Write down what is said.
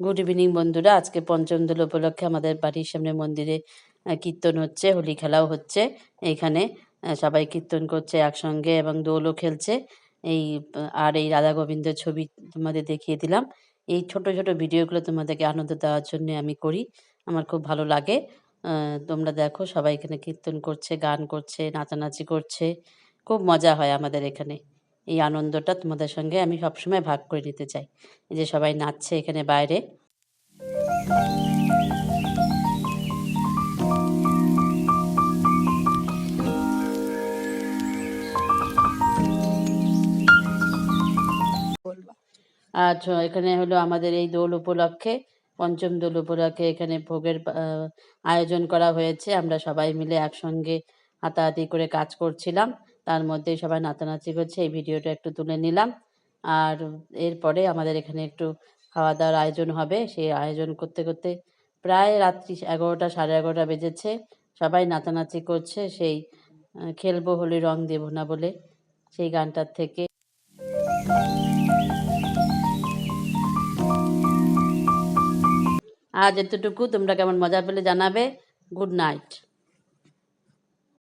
Good evening বন্ধুরা। আজকে পঞ্চম দোল উপলক্ষে আমাদের বাড়ির সামনে মন্দিরে কীর্তন হচ্ছে, হোলি খেলাও হচ্ছে। এইখানে সবাই কীর্তন করছে একসঙ্গে এবং দোলও খেলছে। আর এই রাধা গোবিন্দের ছবি তোমাদের দেখিয়ে দিলাম। এই ছোট ছোট ভিডিওগুলো তোমাদেরকে আনন্দ দেওয়ার জন্য আমি করি, আমার খুব ভালো লাগে। তোমরা দেখো, সবাই এখানে কীর্তন করছে, গান করছে, নাচানাচি করছে, খুব মজা হয় আমাদের এখানে। এই আনন্দটা তোমাদের সঙ্গে আমি সবসময় ভাগ করে নিতে চাই। এই যে সবাই নাচছে এখানে বাইরে। আর এখানে হলো আমাদের এই দোল উপলক্ষে, পঞ্চম দোল উপলক্ষে এখানে ভোগের আয়োজন করা হয়েছে। আমরা সবাই মিলে একসঙ্গে হাতাহাতি করে কাজ করছিলাম, তার মধ্যেই সবাই নাচানাচি করছে। এই ভিডিওটা একটু তুলে নিলাম। আর এরপরে আমাদের এখানে একটু খাওয়া দাওয়ার আয়োজন হবে। সেই আয়োজন করতে করতে প্রায় রাত্রি 11টা, সাড়ে 11টা বেজেছে। সবাই নাচানাচি করছে সেই খেলবো হোলি রং দেবো না বলে, সেই গানটার থেকে। আজ এতটুকু। তোমরা কেমন মজা পেলে জানাবে। Good night.